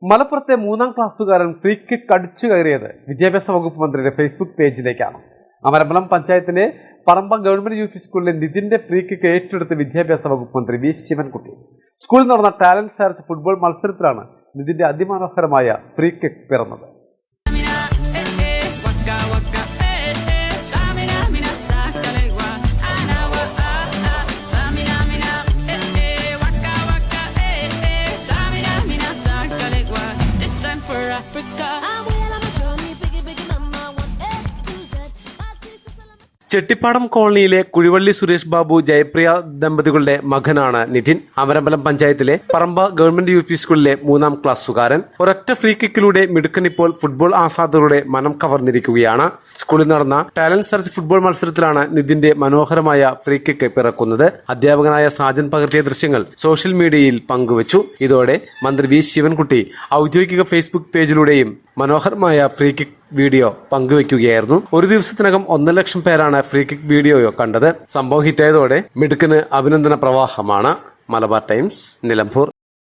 മലപ്പുറത്തെ 3ാം ക്ലാസ്സുകാരൻ free kick അടിച്ചു കയറിയത് വിദ്യാഭ്യാസ വകുപ്പ് മന്ത്രിയുടെ ഫേസ്ബുക്ക് പേജിലേക്കാണ്. അമരമ്പലം പഞ്ചായത്തിലെ പറമ്പ ഗവൺമെന്റ് യു പി സ്കൂളിലെ നിതിന്റെ ഫ്രീ കിക്ക് ഏറ്റെടുത്ത് വിദ്യാഭ്യാസ വകുപ്പ് മന്ത്രി വി ശിവൻകുട്ടി. സ്കൂളിൽ നടന്ന ടാലന്റ് സെർച്ച് ഫുട്ബോൾ മത്സരത്തിലാണ് നിതിന്റെ അതിമനോഹരമായ ഫ്രീ കിക്ക് പിറന്നത്. ചെട്ടിപ്പാടം കോളനിയിലെ കുഴിവള്ളി സുരേഷ് ബാബു ജയപ്രിയ ദമ്പതികളുടെ മകനാണ് നിതിൻ. അമരമ്പലം പഞ്ചായത്തിലെ പറമ്പ ഗവൺമെന്റ് യു പി സ്കൂളിലെ 3ാം ക്ലാസ്സുകാരൻ. ഒരൊറ്റ ഫ്രീ കിക്കിലൂടെ മിടുക്കൻ ഇപ്പോൾ ഫുട്ബോൾ ആസ്വാദകരുടെ മനം കവർന്നിരിക്കുകയാണ്. സ്കൂളിൽ നടന്ന ടാലന്റ് സെർച്ച് ഫുട്ബോൾ മത്സരത്തിലാണ് നിതിന്റെ മനോഹരമായ ഫ്രീ കിക്ക് പിറക്കുന്നത്. അധ്യാപകനായ സാജൻ പകർത്തിയ ദൃശ്യങ്ങൾ സോഷ്യൽ മീഡിയയിൽ പങ്കുവച്ചു. ഇതോടെ മന്ത്രി വി ശിവൻകുട്ടി ഔദ്യോഗിക ഫേസ്ബുക്ക് പേജിലൂടെയും മനോഹരമായ ഫ്രീ കിക്ക് വീഡിയോ പങ്കുവയ്ക്കുകയായിരുന്നു. ഒരു ദിവസത്തിനകം 1 ലക്ഷം പേരാണ് ഫ്രീ കിക്ക് വീഡിയോ കണ്ടത്. സംഭവം ഹിറ്റായതോടെ മിടുക്കിന് അഭിനന്ദന പ്രവാഹമാണ്. മലബാർ ടൈംസ്, നിലമ്പൂർ.